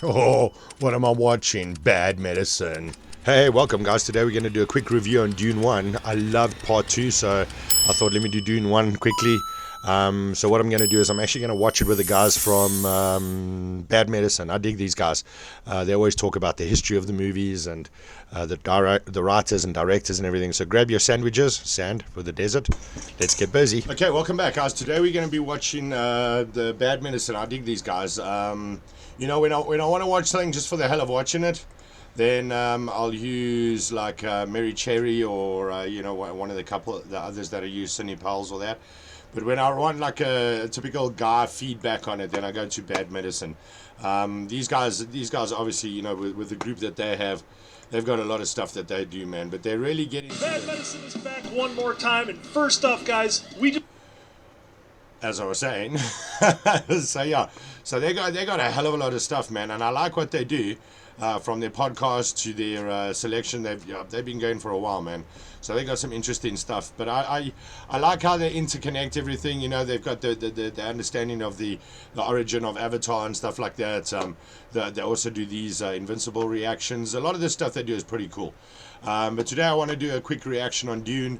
Oh, what am I watching? Bad Medicine. Hey, welcome guys. Today we're going to do a quick review on Dune 1. I loved part 2, so I thought let me do Dune 1 quickly. So what I'm going to do is I'm actually going to watch it with the guys from Bad Medicine. I dig these guys. They always talk about the history of the movies and the writers and directors and everything. So grab your sandwiches, sand for the desert. Let's get busy. Okay, welcome back guys. Today we're going to be watching the Bad Medicine. I dig these guys. You know, when I want to watch something just for the hell of watching it, then I'll use like Mary Cherry or you know, one of the others that I use, Cindy Pals or that. But when I want like a typical guy feedback on it, then I go to Bad Medicine. These guys obviously, you know, with the group that they have, they've got a lot of stuff that they do, man. But they're really getting. Bad Medicine is back one more time, and first off, guys, as I was saying, so yeah, so they got a hell of a lot of stuff, man, and I like what they do. From their podcast to their selection, they've been going for a while, man. So they got some interesting stuff. But I like how they interconnect everything. You know, they've got the understanding of the origin of Avatar and stuff like that. They also do these Invincible reactions. A lot of the stuff they do is pretty cool. But today I want to do a quick reaction on Dune.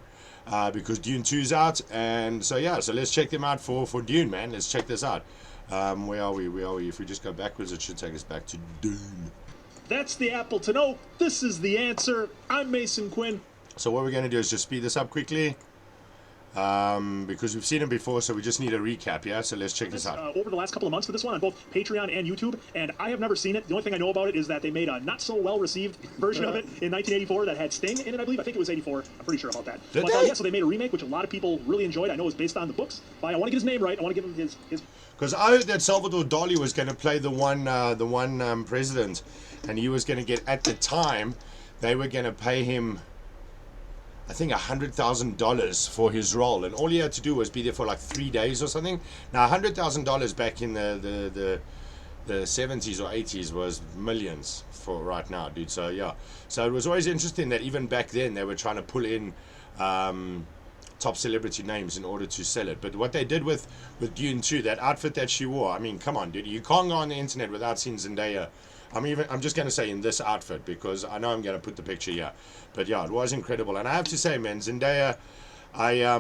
Because Dune 2 is out, and so yeah, so let's check them out for Dune, man. Let's check this out. Where are we? If we just go backwards, it should take us back to Dune. That's the apple to know. This is the answer. I'm Mason Quinn. So what we're going to do is just speed this up quickly. Because we've seen it before, so we just need a recap, yeah? So let's check this out. Over the last couple of months for this one on both Patreon and YouTube, and I have never seen it. The only thing I know about it is that they made a not-so-well-received version of it in 1984 that had Sting in it, I believe. I think it was 84. I'm pretty sure about that. Did but they? yeah, so they made a remake, which a lot of people really enjoyed. I know it was based on the books. But I want to get his name right. I want to give him his... Because I heard that Salvador Dali was going to play the one president, and he was going to get, at the time, they were going to pay him, I think, $100,000 for his role, and all he had to do was be there for like 3 days or something. Now, $100,000 back in the 70s or 80s was millions for right now, dude. So yeah, so it was always interesting that even back then they were trying to pull in top celebrity names in order to sell it. But what they did with Dune 2, that outfit that she wore, I mean, come on, dude, you can't go on the internet without seeing Zendaya. I'm just going to say in this outfit, because I know I'm going to put the picture here. But yeah, it was incredible. And I have to say, man, Zendaya, I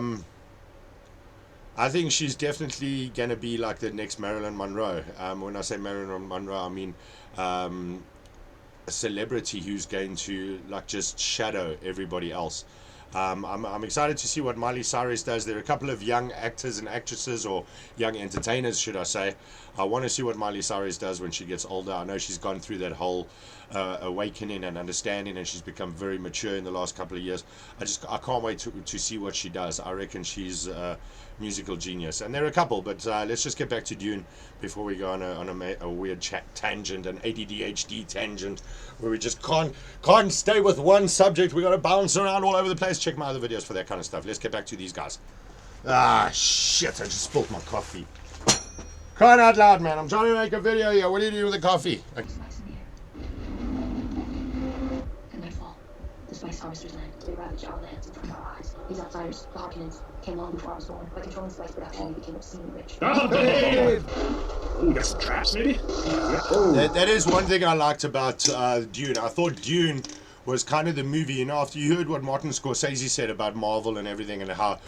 think she's definitely going to be like the next Marilyn Monroe. When I say Marilyn Monroe, I mean a celebrity who's going to like just shadow everybody else. I'm excited to see what Miley Cyrus does. There are a couple of young actors and actresses, or young entertainers, should I say. I want to see what Miley Cyrus does when she gets older. I know she's gone through that whole awakening and understanding, and she's become very mature in the last couple of years. I can't wait to see what she does. I reckon she's a musical genius. And there are a couple, but let's just get back to Dune before we go on a weird tangent, an ADHD tangent, where we just can't stay with one subject. We got to bounce around all over the place. Check my other videos for that kind of stuff. Let's get back to these guys. Ah, shit, I just spilled my coffee. Crying out loud, man. I'm trying to make a video here. What are you doing with the coffee? At nightfall, the spice harvesters land. They ravage our lands in front of our eyes. These outsiders, the Harkonnens, came long before I was born. By controlling spice production, we became obscenely rich. Oh, Dave! Ooh, got some traps, maybe? That is one thing I liked about Dune. I thought Dune was kind of the movie, you know, after you heard what Martin Scorsese said about Marvel and everything, and how,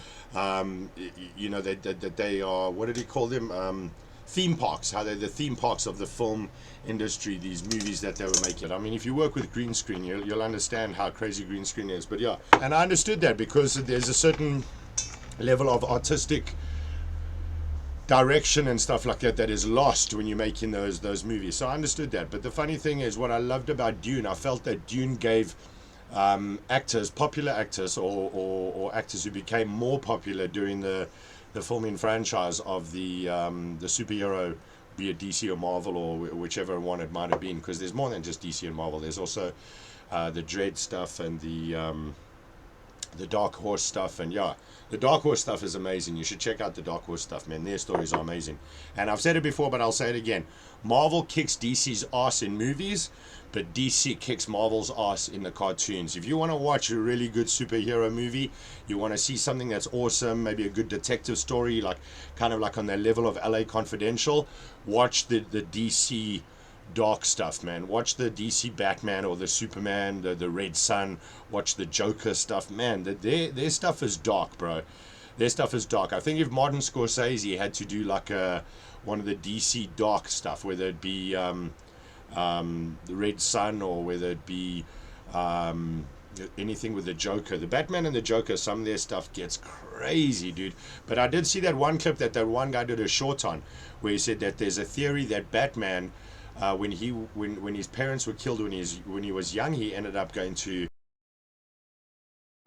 you know, that they are, what did he call them? Theme parks, how they're the theme parks of the film industry, these movies that they were making. I mean, if you work with green screen, you'll understand how crazy green screen is. But yeah, and I understood that because there's a certain level of artistic direction and stuff like that that is lost when you're making those movies. So I understood that. But the funny thing is, what I loved about Dune, I felt that Dune gave actors, popular actors, or actors who became more popular during the filming franchise of the superhero, be it DC or Marvel or whichever one it might have been, because there's more than just DC and Marvel. There's also the Dread stuff and the Dark Horse stuff, and yeah, the Dark Horse stuff is amazing. You should check out the Dark Horse stuff, man. Their stories are amazing. And I've said it before, but I'll say it again. Marvel kicks DC's ass in movies, but DC kicks Marvel's ass in the cartoons. If you want to watch a really good superhero movie, you want to see something that's awesome, maybe a good detective story, like kind of like on the level of LA Confidential, watch the DC dark stuff, man. Watch the DC Batman or the Superman, the Red Sun. Watch the Joker stuff, man. Their stuff is dark, bro. Their stuff is dark. I think if Martin Scorsese had to do like one of the DC dark stuff, whether it be the Red Sun or whether it be anything with the Joker, the Batman and the Joker, some of their stuff gets crazy, dude. But I did see that one clip that one guy did a short on, where he said that there's a theory that Batman, when his parents were killed when he was young, he ended up going to.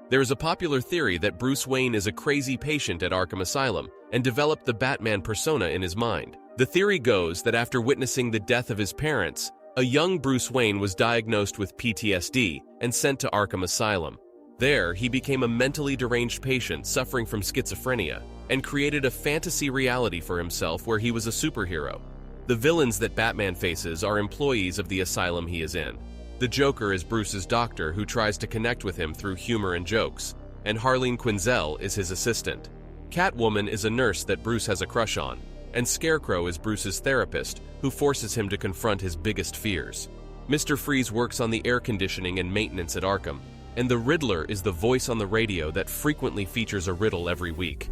There is a popular theory that Bruce Wayne is a crazy patient at Arkham Asylum and developed the Batman persona in his mind. The theory goes that after witnessing the death of his parents, a young Bruce Wayne was diagnosed with PTSD and sent to Arkham Asylum. There, he became a mentally deranged patient suffering from schizophrenia and created a fantasy reality for himself where he was a superhero. The villains that Batman faces are employees of the asylum he is in. The Joker is Bruce's doctor who tries to connect with him through humor and jokes, and Harleen Quinzel is his assistant. Catwoman is a nurse that Bruce has a crush on, and Scarecrow is Bruce's therapist who forces him to confront his biggest fears. Mr. Freeze works on the air conditioning and maintenance at Arkham, and the Riddler is the voice on the radio that frequently features a riddle every week.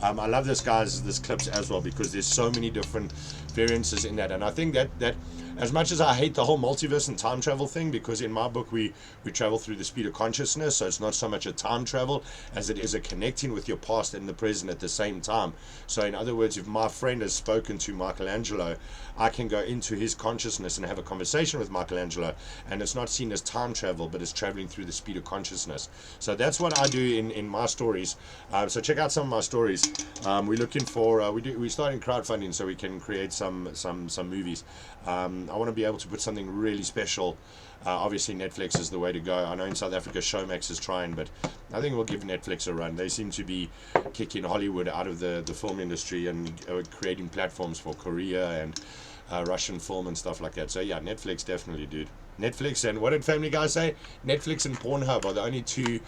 I love this clips as well, because there's so many different variances in that, and I think that as much as I hate the whole multiverse and time travel thing, because in my book we travel through the speed of consciousness, so it's not so much a time travel as it is a connecting with your past and the present at the same time. So in other words, if my friend has spoken to Michelangelo, I can go into his consciousness and have a conversation with Michelangelo, and it's not seen as time travel, but it's traveling through the speed of consciousness. So that's what I do in my stories. So check out some of my stories. We're looking for we're starting crowdfunding so we can create some movies. I want to be able to put something really special. Obviously Netflix is the way to go. I know in South Africa Showmax is trying, but I think we'll give Netflix a run. They seem to be kicking Hollywood out of the film industry and creating platforms for Korea and Russian film and stuff like that. So yeah, Netflix definitely, dude. Netflix and what did Family Guy say? Netflix and Pornhub are the only two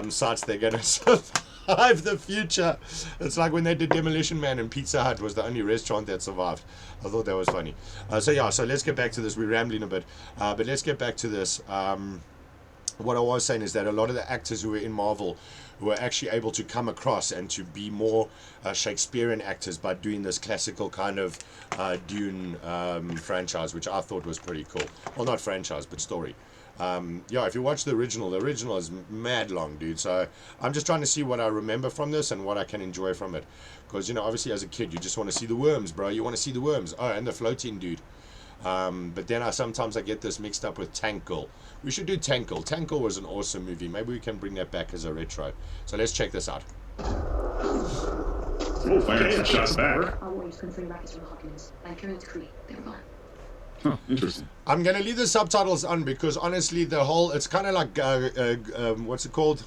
sites they're going to survive the future. It's like when they did Demolition Man, and Pizza Hut was the only restaurant that survived. I thought that was funny. So let's get back to this. We're rambling a bit, but let's get back to this. What I was saying is that a lot of the actors who were in Marvel were actually able to come across and to be more Shakespearean actors by doing this classical kind of Dune franchise, which I thought was pretty cool. Well, not franchise, but story. Yeah, if you watch the original is mad long, dude. So I'm just trying to see what I remember from this and what I can enjoy from it. Because, you know, obviously as a kid, you just want to see the worms, bro. You want to see the worms. Oh, and the floating dude. But then sometimes I get this mixed up with Tank Girl. We should do Tank Girl. Tank Girl was an awesome movie. Maybe we can bring that back as a retro. So let's check this out. Oh, fire shots back. Our warriors couldn't free rockets from the Hawkins. I carried the crew. They were gone. Huh, interesting. I'm going to leave the subtitles on because honestly, it's kind of like, what's it called?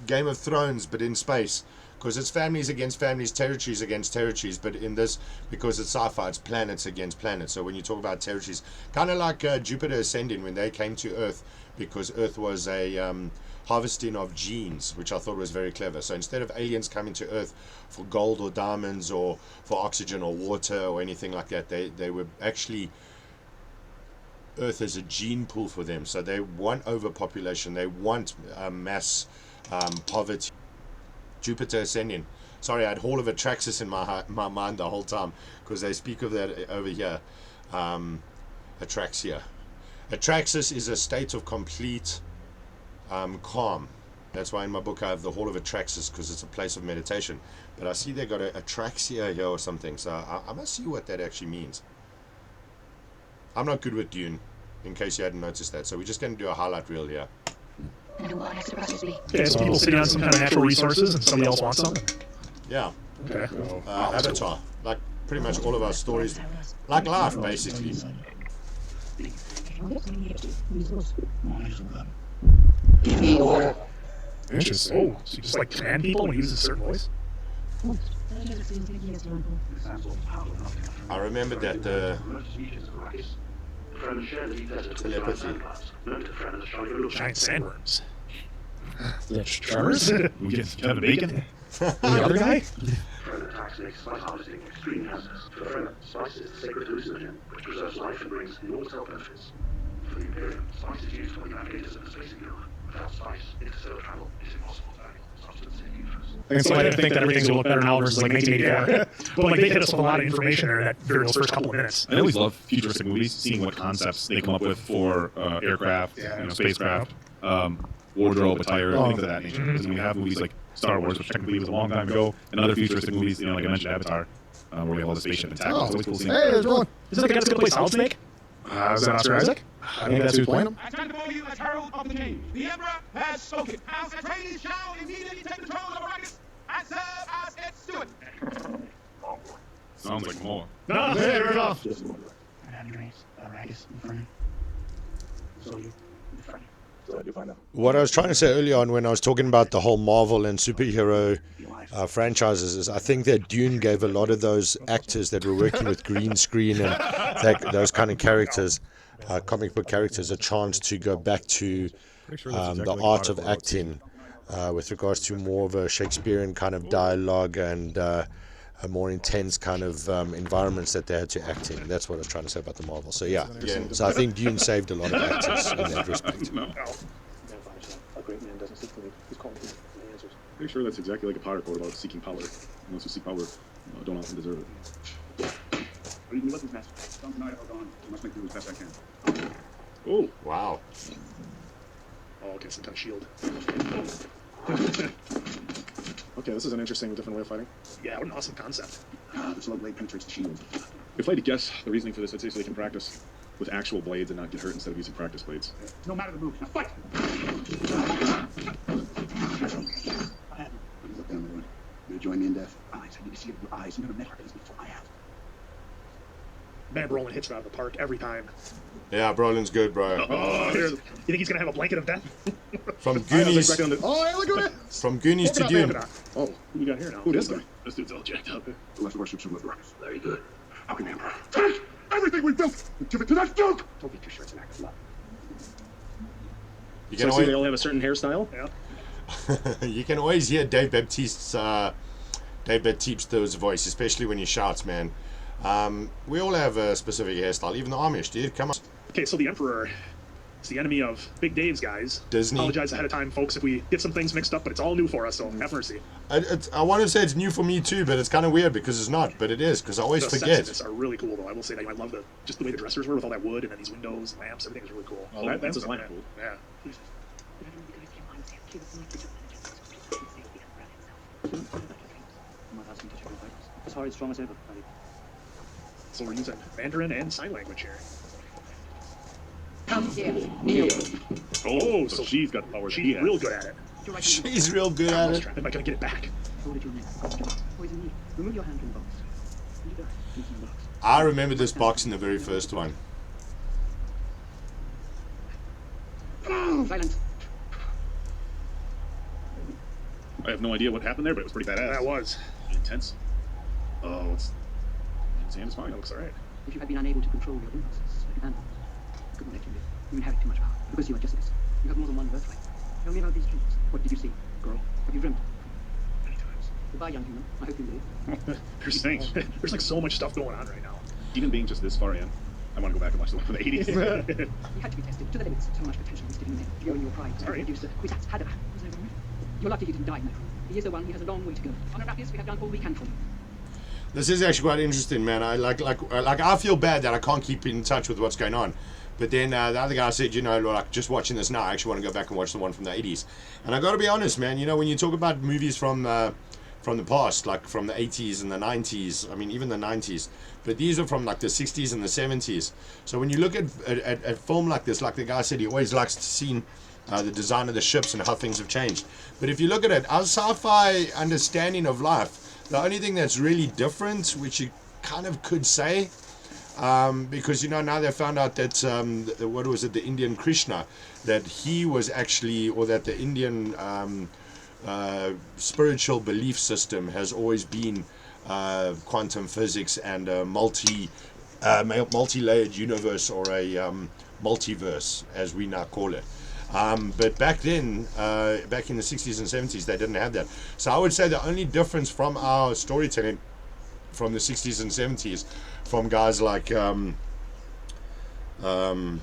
Game of Thrones, but in space. Because it's families against families, territories against territories, but in this, because it's sci-fi, it's planets against planets. So when you talk about territories, kind of like Jupiter Ascending when they came to Earth, because Earth was a harvesting of genes, which I thought was very clever. So instead of aliens coming to Earth for gold or diamonds or for oxygen or water or anything like that, they were actually, Earth is a gene pool for them. So they want overpopulation, they want mass poverty. Jupiter Ascending. Sorry, I had Hall of Atraxis in my mind the whole time because they speak of that over here. Atraxia. Atraxis is a state of complete calm. That's why in my book I have the Hall of Atraxis, because it's a place of meditation. But I see they got a Atraxia here or something, so I must see what that actually means. I'm not good with Dune, in case you hadn't noticed that. So we're just going to do a highlight reel here. Okay, so people sitting on some kind of natural resources and somebody else wants some? Yeah. Okay. Avatar. Like pretty much all of our stories. Like life, basically. Interesting. Oh, so you just like command people when he uses a certain voice? I remember that telepathy. Giant sandworms. The Tremors? We get some Kevin Bacon. The other guy? which preserves life and brings enormous health benefits. For the Imperium, spice is used to make navigators in the space era. Without spice, interstellar travel is impossible to handle substance in the universe. And so I think that everything's going to look better now versus like 1984. But like they hit us with a lot of information there that during those first couple of minutes. I always love futuristic movies, seeing what concepts they come up with for aircraft, spacecraft, wardrobe, attire, things of that nature. Because we have movies like Star Wars, which technically was a long time ago, and other futuristic movies, like I mentioned, Avatar, where we have all the spaceship and tech. It's always cool seeing. Hey, there's Ron. Is that the guy that's going to play Solid Snake? Is that Oscar Isaac? I think that's who's playing him. I stand before you as herald of the king. The emperor has spoken. House Atreides shall immediately take control of Arrakis and serve as its steward. Sounds like more. No, there we go. What I was trying to say earlier on when I was talking about the whole Marvel and superhero franchises is I think that Dune gave a lot of those actors that were working with green screen and those kind of characters, comic book characters, a chance to go back to the art of acting with regards to more of a Shakespearean kind of dialogue and a more intense kind of environments that they had to act in. That's what I was trying to say about the Marvel. So yeah, so I think Dune saved a lot of actors in that respect. A great man doesn't seek for me. He's calling for the answers. Pretty sure that's exactly like a power quote about seeking power. Unless you seek power, don't often deserve it. Read me weapons, master. Don't deny it or gone. I must make do as best I can. Oh, Wow. Oh, okay, some kind of shield. Okay, this is an interesting, different way of fighting. Yeah, what an awesome concept. The slow blade penetrates the shield. if I had to guess the reasoning for this, I'd say so they can practice with actual blades and not get hurt instead of using practice blades. No matter the move. Now fight! Look down, everyone. You join me in death. Eyes. I need to see it with your eyes. You've never met her before. I have. Man, Brolin hits it out of the park every time. Yeah, Brolin's good, bro. You think he's going to have a blanket of death? From Goonies, Oh, hey, look at it! from Goonies to Open up, Dune. open up. Oh, Who you got here now? who this guy? This dude's all jacked up. The rest of our ships are with Arrakis. Very good. How can the Emperor take everything we've built and give it to that duke? Don't be too sure it's an act of love. You So can I see they always, all have a certain hairstyle? Yeah. you can always hear Dave Baptiste's voice, especially when he shouts, man. We all have a specific hairstyle, even the Amish, dude. Come on. Okay, so the Emperor is the enemy of Big Dave's guys. Disney. Apologize ahead of time, folks, if we get some things mixed up, but it's all new for us, so have mercy. I want to say it's new for me too, but it's kind of weird because it's not, but it is, because I always The sets in forget. this are really cool, though. I will say that I love just the way the dressers were with all that wood and then these windows, lamps, everything is really cool. Oh, that's just like cool. Yeah. As hard, as strong as ever, buddy. So we're using Mandarin and sign language here. Come here, kneel. Oh, so she's got the power. She's real good at it. She's real good at it. Am I going to get it back? Hold it your neck. Poison me. Remove your hand from the box. Leave the in the box. I remember this box in the very first one. Silence. I have no idea what happened there, but it was pretty badass. That was. Intense. Oh, it's insane. It's fine. That looks alright. If you had been unable to control your impulses like an animal, I couldn't let you live. You inherit too much power. Because you are Jessica's. You have more than one birthright. Tell me about these dreams. What did you see? Girl, have you dreamt? Many times. Goodbye, young human. I hope you live. There's like so much stuff going on right now. Even being just this far in, I want to go back and watch the one from the 80s. He had to be tested to the limits. So much potential was given him. You and your pride. Sorry. Producer. Kwisatz Haderach was over with. You're lucky he didn't die in that room. He is the one. He has a long way to go. On Arrakis, we have done all we can for you. This is actually quite interesting, man. I like I feel bad that I can't keep in touch with what's going on. But then the other guy said, like just watching this now, I actually want to go back and watch the one from the 80s. And I got to be honest, man. When you talk about movies from the past, like from the 80s and the 90s, I mean even the 90s, but these are from like the 60s and the 70s. So when you look at film like this, like the guy said, he always likes to see the design of the ships and how things have changed. But if you look at it, our sci-fi understanding of life, the only thing that's really different, which you kind of could say, because now they found out that what was it, the Indian Krishna, that he was actually, or that the Indian spiritual belief system has always been quantum physics and a multi-layered universe, or a multiverse, as we now call it. But back then, back in the 60s and 70s, they didn't have that. So I would say the only difference from our storytelling from the 60s and 70s, from guys like iRobot,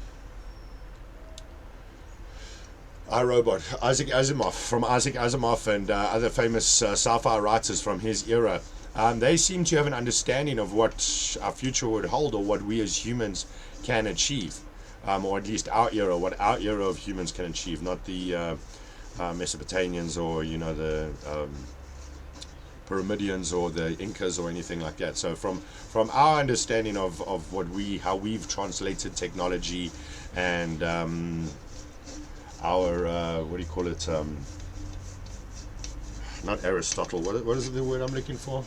Isaac Asimov, from Isaac Asimov and other famous sci-fi writers from his era. They seem to have an understanding of what our future would hold, or what we as humans can achieve, or at least our era, what our era of humans can achieve, not the Mesopotamians or the Pyramidians or the Incas or anything like that. So from our understanding of how we've translated technology and our what do you call it? Not Aristotle. What is the word I'm looking for?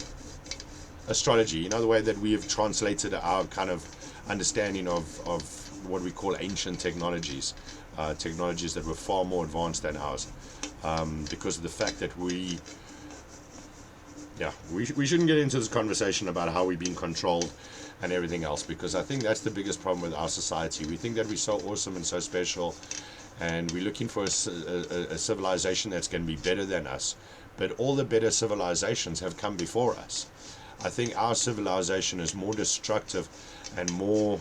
Astrology. The way that we have translated our kind of understanding of what we call ancient technologies, technologies that were far more advanced than ours, because of the fact that we shouldn't get into this conversation about how we're being controlled and everything else, because I think that's the biggest problem with our society. We think that we're so awesome and so special, and we're looking for a civilization that's going to be better than us. But all the better civilizations have come before us. I think our civilization is more destructive and more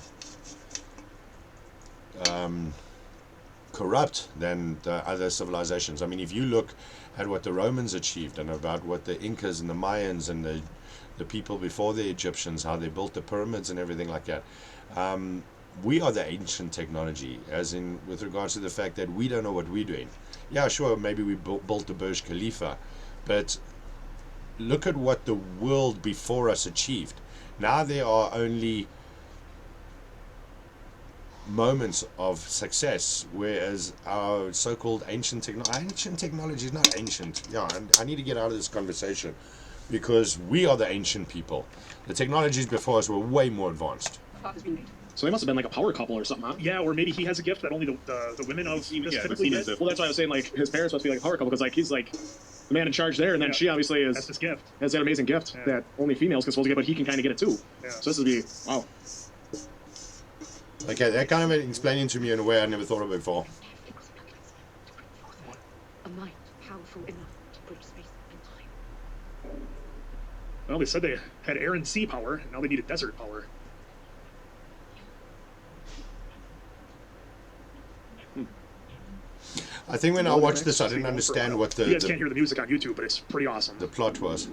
corrupt than the other civilizations. I mean, if you look at what the Romans achieved and about what the Incas and the Mayans and the people before the Egyptians, how they built the pyramids and everything like that, we are the ancient technology, as in with regards to the fact that we don't know what we're doing. Yeah, sure, maybe we built the Burj Khalifa, but look at what the world before us achieved. Now there are only moments of success, whereas our so-called ancient technology is not ancient. Yeah, I need to get out of this conversation, because we are the ancient people. The technologies before us were way more advanced. So they must have been like a power couple or something, huh? Yeah, or maybe he has a gift that only the women of this typically get. Well, that's why I was saying, like, his parents must be like a power couple, because like he's like the man in charge there, and then she obviously That's his gift. has that amazing gift that only females can supposed to get, but he can kind of get it too. Yeah. So this would be wow. Okay, that kind of explaining to me in a way I never thought of before. A mind powerful enough to bridge space and time. Well, they said they had air and sea power, and now they needed desert power. I think when I watched this, I didn't understand what You guys can't hear the music on YouTube, but it's pretty awesome. the plot was.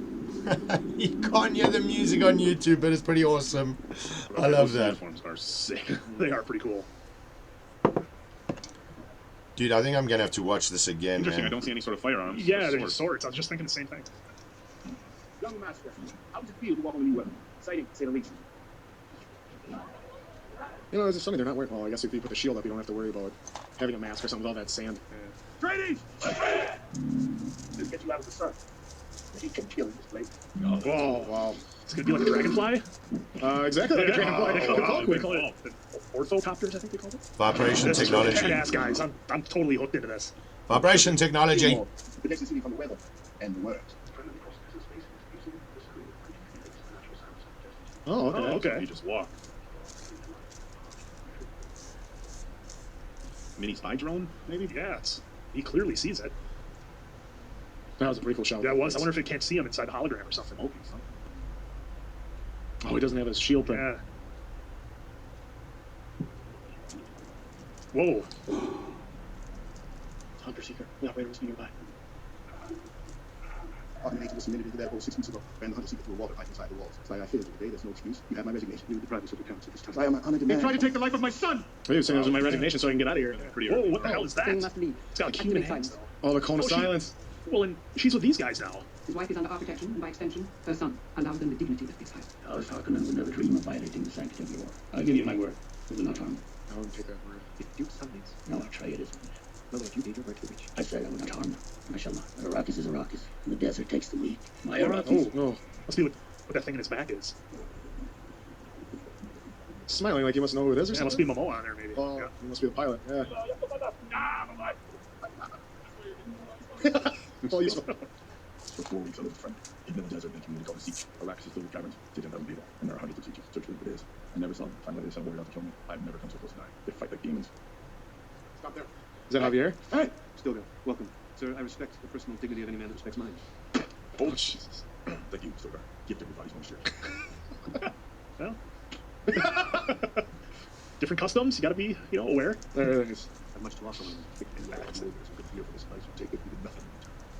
You can't hear the music on YouTube, but it's pretty awesome. I love that. Uniforms are sick. They are pretty cool. Dude, I think I'm going to have to watch this again, Interesting. I man. don't see any sort of firearms. Yeah, or they're swords. just swords. I was just thinking the same thing. Young master, how does it feel to walk on a new world? Exciting, to say the least. You know, it's just funny they're not wearing. Well, I guess if you put the shield up, you don't have to worry about having a mask or something with all that sand. Trainees! Let's get you out of the sun. He can kill this place. Whoa, wow. It's gonna be like a dragonfly. Exactly like a dragonfly. They call it orthocopters, I think they called it. Vibration That's technology. badass, guys. I'm totally hooked into this. Vibration technology. Protects the city from the weather and the words. Oh, okay. Oh, okay. You just walk. Mini spy drone, maybe? Yeah, he clearly sees it. That was a pretty cool shot. Yeah, it was. I wonder if it can't see him inside the hologram or something. Okay, so. Oh, he doesn't have his shield thing. Yeah. Whoa. Hunter Seeker. The operator was nearby. Automated was submitted into that role 6 months ago. Ran the Hunter Seeker through a wall right inside the walls. So I failed you today. There's no excuse. You have my resignation. You deprive us of your counsel this time. I am on a demand. They tried to take the life of my son! He was saying it was my resignation so I can get out of here. Pretty Whoa, early. what the hell is that? Thing must leave. It's got like human Activate hands, silence. though. Oh, the cone of Oh, she- silence. Well, and she's with these guys now. His wife is under our protection, and by extension, her son. Allow them the dignity that is highest. Alice Harkonnen would never dream of violating the sanctity of war. I'll give you my word. It will not harm you. I wouldn't take that word. If Duke submits, No, Atreus isn't. well, if you gave your word to the witch. I said I will not harm them. I shall not. Arrakis is Arrakis, and the desert takes the weak. My Oh, Arrakis. no. Must be what that thing in his back is. Smiling like he must know who it is or Yeah, something. must be Momoa on there, maybe. Oh, Yeah. he must be the pilot. Yeah. Oh, you smile. For 4 weeks I lived with a friend. Hidden in the desert in a community called the Siege. Arrakis is filled with caverns, 10,000 people, and there are hundreds of sieges. Search for the days. I never saw them. Finally they sent warriors out to kill me. I've never come so close to dying. They fight like demons. Stop there. Is that Javier? Hey! Stilgo, welcome. Sir, I respect the personal dignity of any man that respects mine. Oh, Jesus. Thank you, Stilgar. Gift everybody's moisture. Well, different customs. You got to be, you know, aware. There it is. I have much to offer when And that is a good deal for this place. You take it, you did nothing.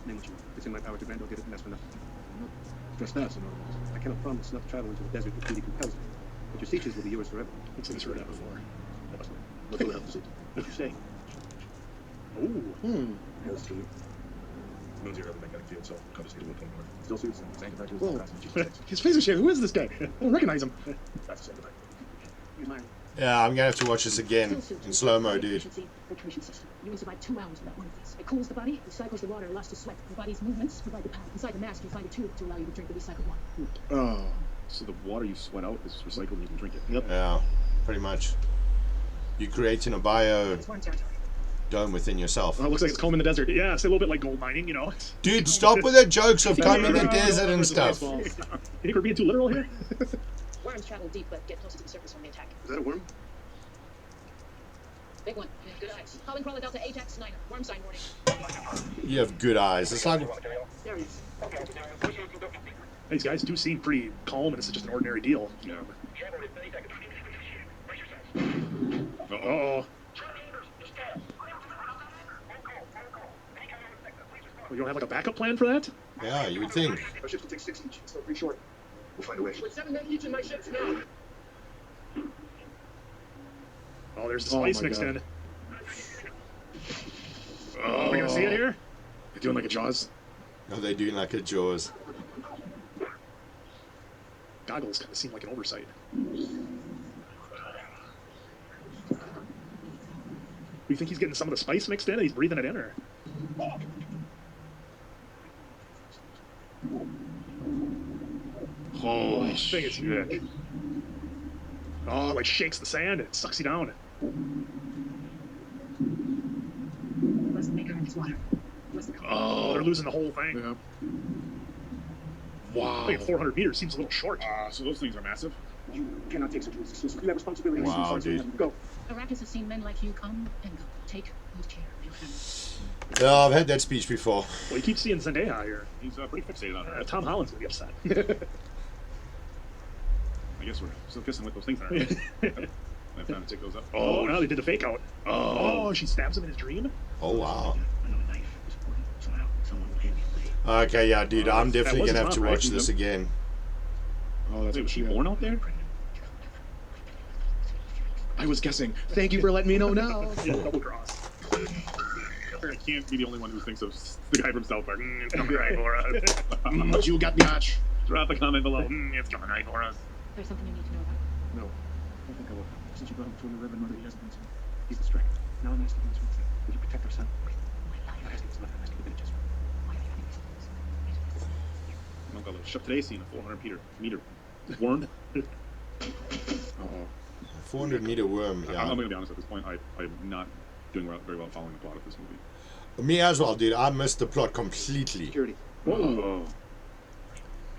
name what you want. It's in my power to grant or get it, and that's for nothing. I'm not trespassing on this. I cannot promise not to travel into the desert if duty compels me. But your sieges will be yours forever. Looks like it's heard that before. Let's go help the city. What'd you say? Oh. Yes, true. Moon's here, the magnetic field, so compass needle will come north. Still suits, same factors, Whoa. constants, His face is shaved. Who is this guy? I don't recognize him. That's the same effect. Here's mine. Yeah, I'm gonna have to watch this again in slow-mo, dude. Filtration system. You can survive 2 hours without one of these. It cools the body, recycles the water, and lost to sweat. Your body's movements provide the power. Inside the mask, you find a tube to allow you to drink the recycled water. Oh. So the water you sweat out is recycled and you can drink it. Yep. Yeah, pretty much. You're creating a bio It's one territory. dome within yourself. Oh, it looks like it's comb in the desert. Yeah, it's a little bit like gold mining, you know. Dude, stop with the jokes of coming in the desert and stuff. You think we're being too literal here? Worms travel deep, but get closer to the surface when they attack. Is that a worm? Big one. Good eyes. Pollen crawler Delta Ajax Niner. Worm sign warning. You have good eyes. It's like, There he is. These guys do seem pretty calm, and this is just an ordinary deal. Yeah. Uh-oh. Well, you don't have like a backup plan for that? yeah, you would think. Our ships will take 6 each. It's still pretty short. We'll find a way. With 7 men each in my ships now. Oh, there's the Oh spice my mixed God. in. Oh, we're gonna see it here? They're doing like a Jaws. No, they're doing like a Jaws. Goggles kind of seem like an oversight. You think he's getting some of the spice mixed in and he's breathing it in, or? Holy This thing is huge. Oh, it like shakes the sand and it sucks you down. Let's make her in this water. Oh, they're losing the whole thing. Yeah. I Wow. think 400 meters seems a little short. So those things are massive. You cannot take such risks exclusively. You have responsibility. Wow, dude. Go. Arrakis has seen men like you come and go. Take good care of your family. Yeah, I've had that speech before. Well, you keep seeing Zendaya here. He's pretty fixated on her. Tom Holland's gonna be upset. I guess we're still kissing with those things. Aren't we? I have time to take those up. Oh, now they did the fake out. Oh, she stabs him in his dream? Oh, wow. Another knife is important. Somehow, someone will hit me. Okay, yeah, dude, I'm definitely was gonna have his to mom, watch right? this again. Oh, that's Wait, what was she born out there? I was guessing. Thank you for letting me know now. Yeah, double cross. I can't be the only one who thinks of the guy from South Park. It's coming right for us. But you got biatch. Drop a comment below. It's coming right for us. There's something you need to know about. No. I think I will. Since you brought him to the Reverend Mother, he hasn't been seen. He's distracted. Now I'm asking you this one thing. Will you protect our son? I'm not asking this mother. I'm asking the villages. Why are you having these things? I'll go shop today scene a 400 meter worm. Uh-oh. 400-meter worm, I'm yeah. going to be honest at this point. I'm not doing very well following the plot of this movie. Me as well, dude. I missed the plot completely. Security. Whoa.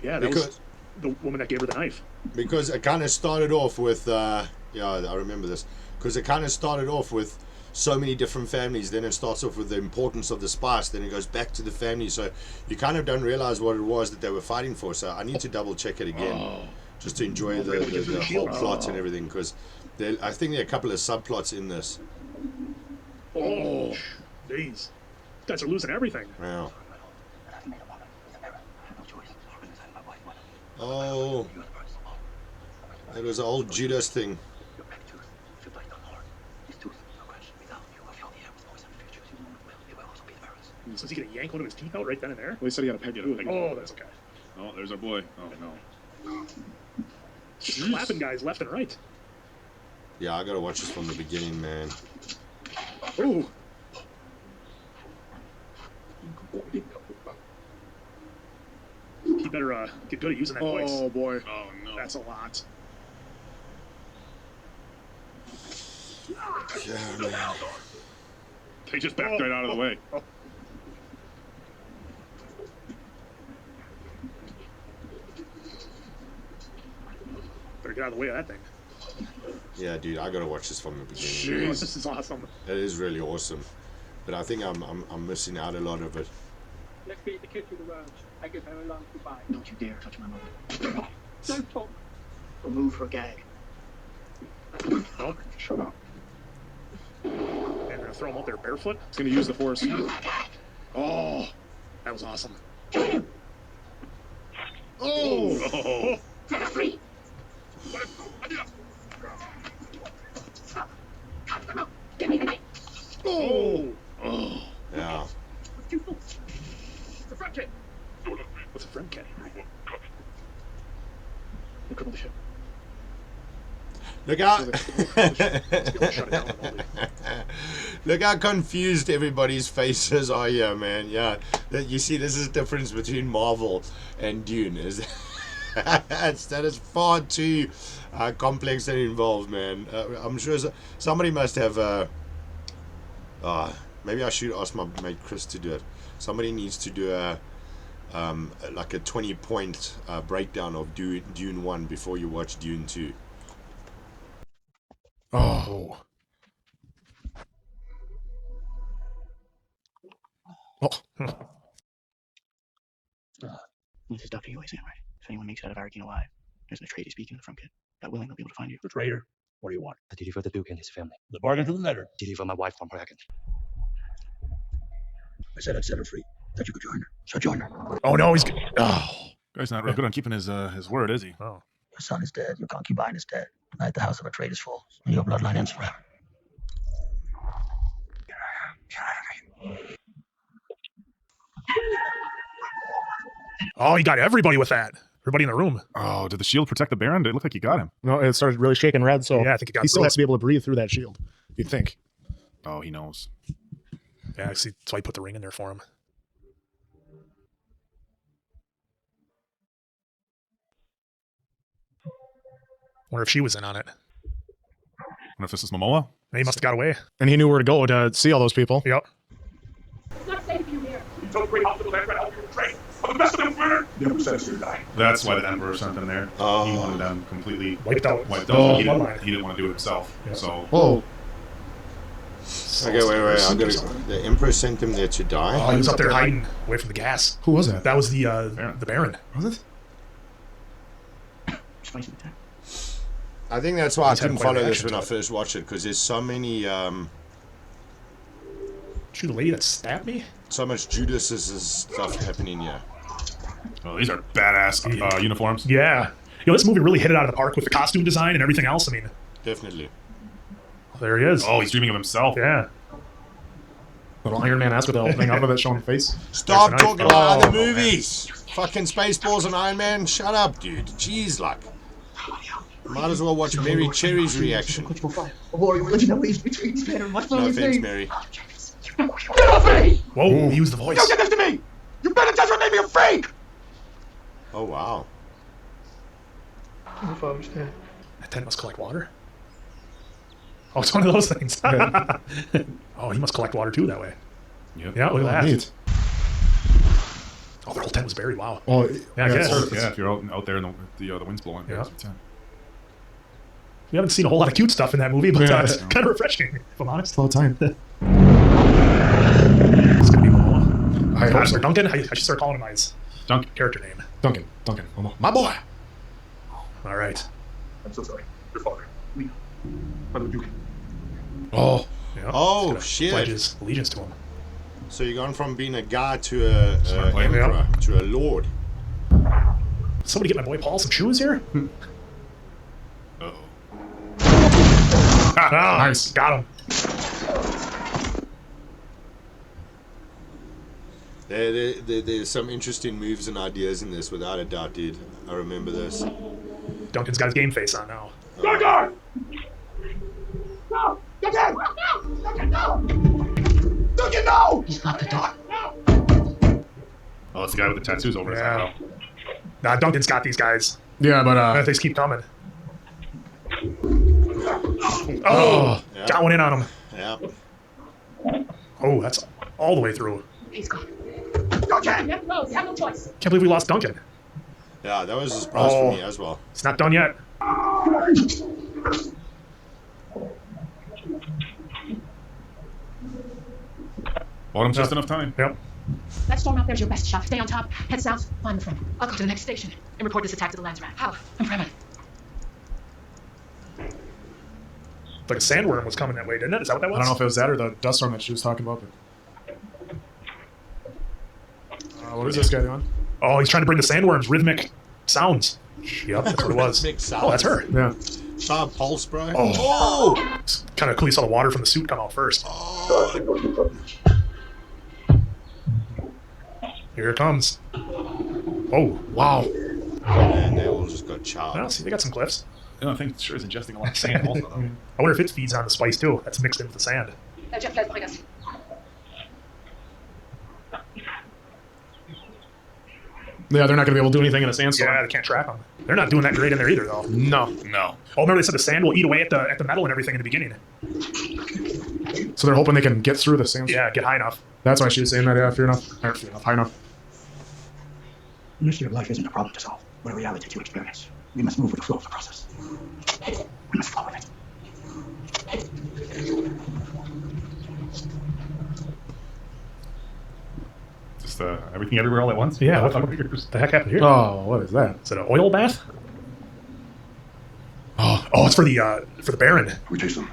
Yeah, that Because- was the woman that gave her the knife. Because it kind of started off with, yeah, I remember this. Because it kind of started off with so many different families. Then it starts off with the importance of the spice. Then it goes back to the family. So you kind of don't realize what it was that they were fighting for. So I need to double check it again. Just to enjoy the whole plot and everything. Because I think there are a couple of subplots in this. Oh, jeez. These guys are losing everything. Yeah. I made a woman with a mirror. I had no choice. I decided my wife wanted. Oh, You are the first. that was an old Judas thing. Your back tooth should bite on hard. This tooth will crunch. Without you, I feel the air was always under your choose. You will. It will also be the bearers. So is he gonna yank one of his teeth out right then and there? Well, he said he had a peg Get too. a peg. Oh, that's okay. Oh, there's our boy. Oh, no. Just clapping guys left and right. Yeah, I gotta watch this from the beginning, man. Ooh. He better get good at using that voice. Oh, boy. Oh, no. That's a lot. Yeah, man. They just backed right out of the way. Better get out of the way of that thing. Yeah, dude, I gotta watch this from the beginning. Oh, this is awesome. It is really awesome, but I think I'm missing out a lot of it. Let's beat the kid to the road. I give her a long goodbye. Don't you dare touch my mother. Don't talk. Or move for a gag. No? Shut up. And they're gonna throw him out there barefoot. He's gonna use the force. Oh, that was awesome. Oh! Set her free. Give me the knife. Oh! Yeah. It's a front kit. What's a friend kit? They crippled the ship. Look how Shut it down. look how confused everybody's faces are here, man. Yeah, you see, this is the difference between Marvel and Dune. Is that is far too complex and involved, man. I'm sure somebody must have. Maybe I should ask my mate Chris to do it. Somebody needs to do like a 20-point breakdown of Dune 1 before you watch Dune 2. Oh. This is Dr. Yoi's handwriting. If anyone makes it out of Arakeen alive, there's an Atreides speaking in the front kit. God willing, they'll be able to find you. The traitor. What do you want? I deliver the Duke and his family. The bargain to the letter. Deliver my wife from Bracken. I said I'd set her free. That you could join her. So join her. Oh no, he's. Guy's not real good on keeping his word, is he? Oh. Your son is dead. Your concubine is dead. Tonight the house of Atreides falls. And your bloodline ends forever. Oh, he got everybody with that. Everybody in the room. Oh, did the shield protect the Baron? It looked like he got him. No, it started really shaking red. So yeah, I think He still has to be able to breathe through that shield. You'd think. Oh, he knows. Yeah, I see. That's why I put the ring in there for him. Wonder if she was in on it. Wonder if this is Momoa? He must have got away. And he knew where to go to see all those people. Yep. It's not safe for you here. You told great hospitals and help you train. But the best of them were. They never said us here to die. That's why the Emperor sent them there. Oh. He wanted them completely Wiped out. Wiped Oh, out. He bloodline. didn't want to do it himself. Yeah. So Whoa. Okay, wait. I gotta. The Emperor sent him there to die. Oh, he was up there hiding away from the gas. Who was that? That was the Baron. Was it? Spicy attack. I think that's why I He's had couldn't quite a follow this reaction when to I it. first watched it, because there's so many, Shoot, the lady that stabbed me? so much Judas's stuff happening here. oh, these are badass uniforms. Yeah. This movie really hit it out of the park with the costume design and everything else. I mean, Definitely. there he is. Oh, he's dreaming of himself. Yeah. Little Iron Man ass with the whole thing out of it showing face. Stop There's a knife. talking about other Oh, movies. Fucking Spaceballs and Iron Man. Shut up, dude. Jeez, like. Might as well watch Mary Cherry's reaction. A warrior religion that waves between these men are much No more offense, Mary. Get off me! Whoa, he used the voice. Don't get this to me! You better just made me a freak! Oh, wow. My father's dead. That tent must collect water. Oh, it's one of those things. Oh, he must collect water too that way. Yep. Yeah, look at that. Neat. Oh, their whole tent was buried. Wow. Oh, Yeah, I guess. Yeah, if you're out there and the wind's blowing. Yeah. Yeah. We haven't seen a whole lot of cute stuff in that movie, but Yeah. it's kind of refreshing, if I'm honest. slow time. It's gonna be Momoa. I hope so. Duncan? I should start calling him by his Duncan. character name. Duncan. My boy. All right. I'm so sorry. Your father. We know. Father Duke. Oh. Yeah. Oh, He's gonna shit. Pledge his allegiance to him. So you're going from being a guy to a Smart emperor, to a lord. Somebody get my boy Paul some shoes here? Uh-oh. Ah, Nice. Got him. There's some interesting moves and ideas in this, without a doubt, dude. I remember this. Duncan's got his game face on now. Duncan! No! Duncan! Duncan, no! Duncan, no! He's locked the door. Oh, it's the guy with the tattoos over his Yeah. head. Nah, Duncan's got these guys. Yeah, but They just keep coming. oh. Oh, Yeah. got one in on him. Yeah. Oh, that's all the way through. He's gone. Duncan! You have to go. You have no choice. Can't believe we lost Duncan. Yeah, that was a surprise Oh. for me as well. It's not done yet. Bought him just enough time. Yep. That storm out there's your best shot. Stay on top. Head south. Find the front. I'll go to the next station and report this attack to the Landsrat. How? From Fremen. Like a sandworm was coming that way, didn't it? Is that what that was? I don't know if it was that or the dust storm that she was talking about. But... what is this guy doing? Oh, he's trying to bring the sandworms rhythmic sounds. Yep, that's what it was. Oh, that's her. Yeah. Pulse, bro. Oh! Kind of cool. You saw the water from the suit come out first. Oh. Here it comes. Oh, wow. And they all just got chopped. Well, see, they got some glyphs. I think sure is ingesting a lot of sand also, though. I wonder if it feeds on the spice, too. That's mixed in with the sand. Yeah, they're not going to be able to do anything in a sandstorm. Yeah, they can't track them. They're not doing that great in there either, though. No. No. Oh, remember they said the sand will eat away at the metal and everything in the beginning. So they're hoping they can get through the sandstorm. Yeah, get high enough. That's why she was saying that, yeah, fear enough. Or fear enough, high enough. The mystery of life isn't a problem to solve, but a reality to experience. We must move with the flow of the process. We must flow with it. Just everything everywhere all at once? Yeah, what the heck happened here? Oh, what is that? Is it an oil bath? Oh, it's for the Baron. We chase them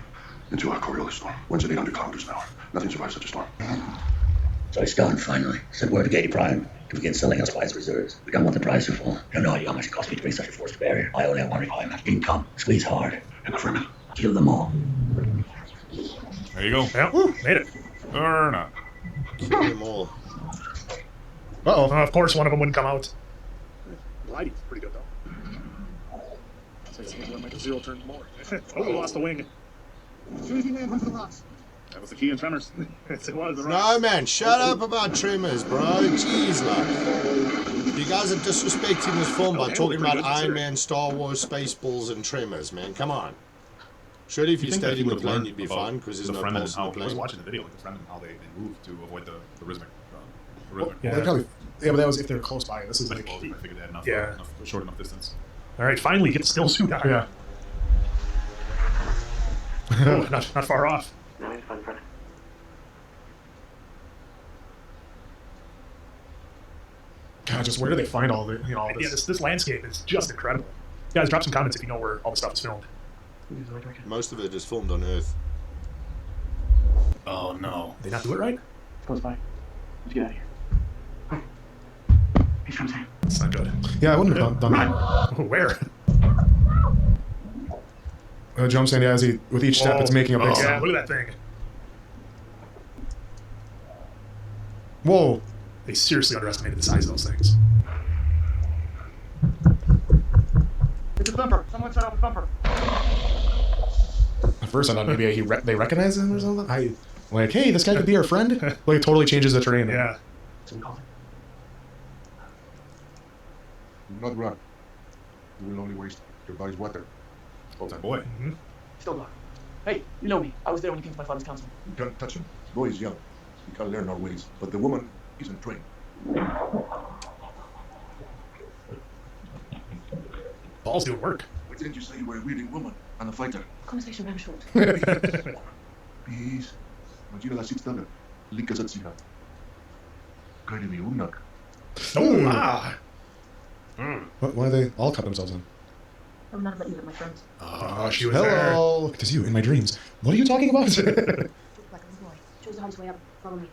into our Coriolis storm. Winds at 800 kilometers an hour. Nothing survives such a storm. So he's done, finally. Sent word to Gady Prime to begin selling us wise reserves. We don't want the price to fall. You have no idea how much it cost me to bring such a force to bear. I only have one requirement. Income. Squeeze hard. And the Freeman. Kill them all. There you go. Yeah, made it. Or not. Kill them all. Uh-oh. Of course, one of them wouldn't come out. Gliding's pretty good, though. I'd say it's like a 0 turn more. Oh, we lost the wing. That was the key in Tremors. Yes, it was. No, man, shut up about Tremors, bro. Jeez, like. You guys are disrespecting this film by talking about Iron Man, Star Wars, Spaceballs, and Tremors, man. Come on. Surely if you stayed in the plane, you'd be fine, because there's no pulse in the I was plane. watching the video with the friend and how they moved to avoid the rhythmic. Yeah, but that was if they're close by. This is But like... I figured they had enough, Yeah. short enough distance. All right, finally, get the still suit out. Yeah. Oh, not far off. God, just where do they find all the, all this? Yeah, this landscape is just incredible. Guys, drop some comments if you know where all the stuff is filmed. Most of it is filmed on Earth. Oh no. Did they not do it right? Close by. Let's get out of here. He's from Sam. It's not good. Yeah, I wouldn't have done that. Oh, where? Jump saying, yeah, as he, with each step, it's making a big Yeah, sound. look at that thing. Whoa. They seriously underestimated the size of those things. It's a thumper. Someone set off a thumper. At first I thought maybe they recognize him or something. Like, hey, this guy could be our friend. Like, it totally changes the terrain. Yeah. So we call it. Do not run. You will only waste your body's water. Oh, that boy. Mm-hmm. Still blocked. Hey, you know me. I was there when you came to my father's council. You can't touch him. The boy is young. He can't learn our ways. But the woman isn't trained. Ball's doing work. Why didn't you say you were a willing woman and a fighter? Conversation ran short. Please. Imagina la sixtana. Likas at siha. Kairi mi unak. Why do they all cut themselves in? I'm not about you, my friends. Oh, she was Hello. It is you in my dreams. What are you talking about? Like a little boy. Choose the hardest way up. Follow me.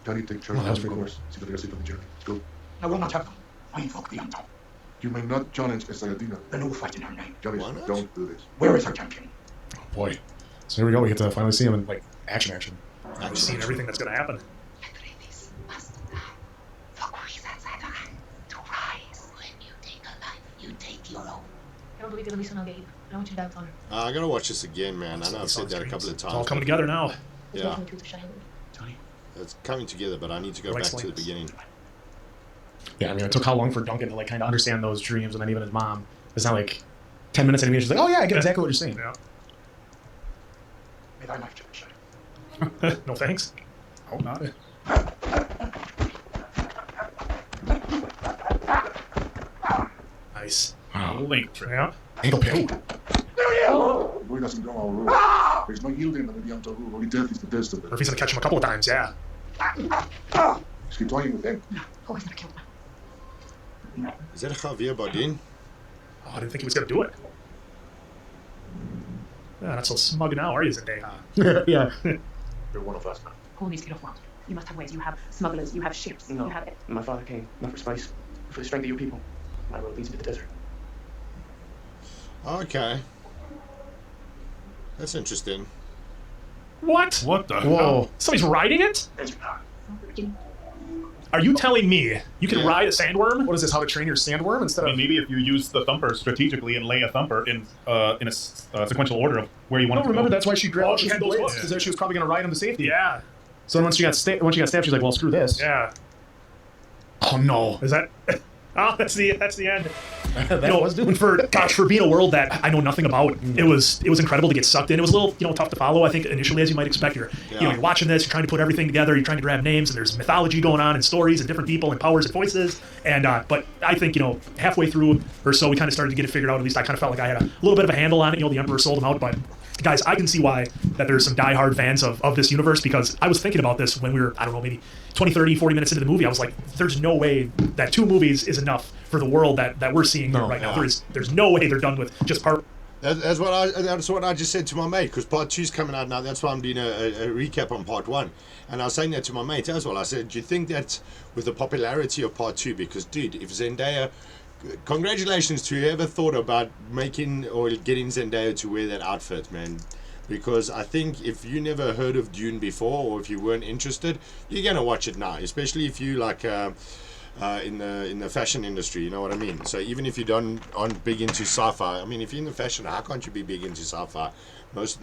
Can you take charge Oh, that was of the pretty course? See that you're safe on the journey. Let's go. I will not have them. I invoke the unknown. You may not challenge Esayadina. Then we'll fight in her name. Jarvis, Why not? don't do this. Where is our champion? Oh, boy. So here we go. We get to finally see him in, like, action. I've seen everything that's going to happen. I don't believe you're Lisa, no, Gabe. I don't want you to doubt on her. I gotta watch this again, man. I know I've said that a couple of It's all times. coming together now. There's Yeah. nothing truth of Shiloh. It's coming together, but I need to go Like back to the slings. beginning. Yeah, I mean, it took how long for Duncan to, like, kind of understand those dreams, and then even his mom. It's not like 10 minutes into me, she's like, oh, yeah, I get exactly what you're saying. Yeah. May thy life shine. No thanks. Oh, not. Nice. Wow. Link trick. Yeah. Ankle pick. The boy doesn't know our rule. There's no yielding under the Yamta rule. Only death is the test of it. Or if he's going to catch him a couple of times, yeah. Just keep toying with him. Oh, he's gonna kill him. Is that Javier Bardem? Oh, I didn't think he was going to do it. not so smug now, are you, Zendaya? Yeah. You're one of us now. Who needs to get off world? You must have ways. You have smugglers, you have ships, No. you have... My father came, not for spice, but for the strength of your people. My road leads me to the desert. Okay. That's interesting. What? What the Whoa. hell? Somebody's riding it? Are you telling me you can ride a sandworm? What is this? How to train your sandworm instead I of? mean, maybe if you use the thumper strategically and lay a thumper in a sequential order of where you want No, it to remember go. that's why she grabbed. Oh, she had those hooks. because she was probably gonna ride him to safety. Yeah. So then once she got stabbed, she's like, well, screw this. Yeah. Oh no. Is that? Oh, that's the end. That was doing for being a world that I know nothing about. It was incredible to get sucked in. It was a little tough to follow. I think initially, as you might expect, you're watching this, you're trying to put everything together, you're trying to grab names, and there's mythology going on and stories and different people and powers and voices. And but I think halfway through or so, we kind of started to get it figured out. At least I kind of felt like I had a little bit of a handle on it. The Emperor sold them out, but. Guys, I can see why that there's some diehard fans of this universe, because I was thinking about this when we were, I don't know, maybe 20, 30, 40 minutes into the movie. I was like, there's no way that 2 movies is enough for the world that we're seeing here right now. There's no way they're done with just part. That's what I just said to my mate, because part 2's coming out now. That's why I'm doing a recap on part 1. And I was saying that to my mate as well. I said, do you think that with the popularity of part 2, because dude, if Zendaya, congratulations to whoever thought about making or getting Zendaya to wear that outfit, man. Because I think if you never heard of Dune before, or if you weren't interested, you're gonna watch it now. Especially if you like in the fashion industry, you know what I mean. So even if you aren't big into sci-fi, I mean, if you're in the fashion, how can't you be big into sci-fi? Most of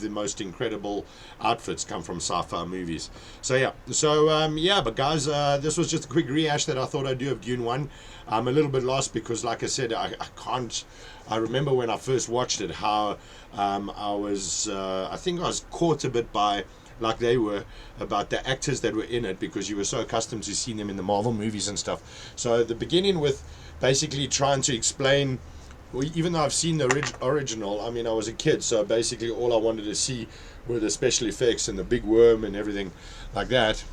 the most incredible outfits come from sci-fi movies. So yeah, but guys, this was just a quick rehash that I thought I'd do of Dune 1. I'm a little bit lost because, like I said, I remember when I first watched it how I think I was caught a bit by, like they were, about the actors that were in it, because you were so accustomed to seeing them in the Marvel movies and stuff. So the beginning with basically trying to explain, even though I've seen the original, I mean, I was a kid, so basically all I wanted to see were the special effects and the big worm and everything like that.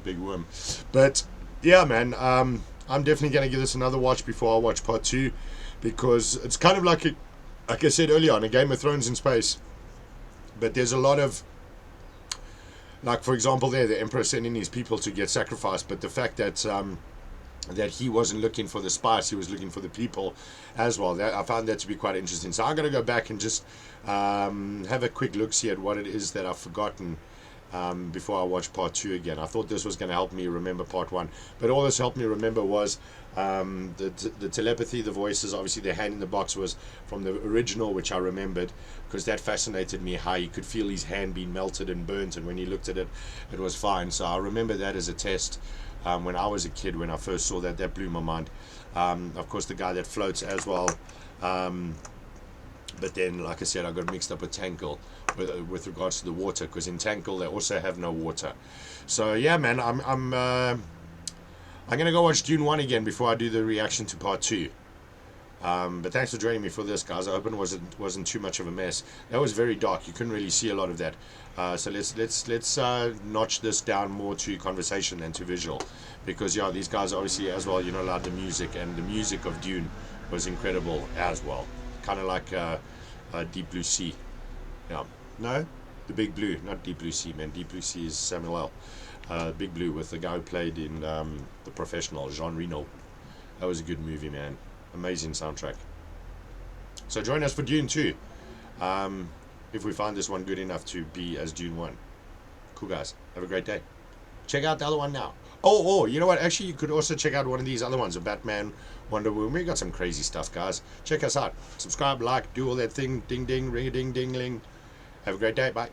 Big worm. But yeah, man, I'm definitely going to give this another watch before I watch part 2, because it's kind of like I said earlier on, a Game of Thrones in space. But there's a lot of, like, for example, the Emperor sending his people to get sacrificed, but the fact that that he wasn't looking for the spice, he was looking for the people as well. I found that to be quite interesting. So I'm going to go back and just have a quick look-see at what it is that I've forgotten before I watch part 2 again. I thought this was going to help me remember part 1, but all this helped me remember was the telepathy, the voices. Obviously the hand in the box was from the original, which I remembered, because that fascinated me, how he could feel his hand being melted and burnt, and when he looked at it, it was fine. So I remember that as a test. When I was a kid, when I first saw that blew my mind. Of course, the guy that floats as well. But then, like I said, I got mixed up with Tankle with regards to the water, because in Tankle they also have no water. So yeah, man, I'm gonna go watch Dune 1 again before I do the reaction to part 2. But thanks for joining me for this, guys. I hope it wasn't too much of a mess. That was very dark. You couldn't really see a lot of that. So let's notch this down more to conversation than to visual, because yeah, these guys obviously as well, allowed the music, and the music of Dune was incredible as well. Kind of like Deep Blue Sea. Yeah, no, the Big Blue, not Deep Blue Sea, man. Deep Blue Sea is Samuel L. Big Blue, with the guy who played in The Professional, Jean Reno. That was a good movie, man. Amazing soundtrack. So join us for Dune 2. If we find this one good enough to be as Dune 1. Cool, guys. Have a great day. Check out the other one now. Oh, you know what? Actually, you could also check out one of these other ones, a Batman, Wonder Woman. We got some crazy stuff, guys. Check us out. Subscribe, like, do all that thing. Ding, ding, ring-a-ding, ding-ling. Have a great day. Bye.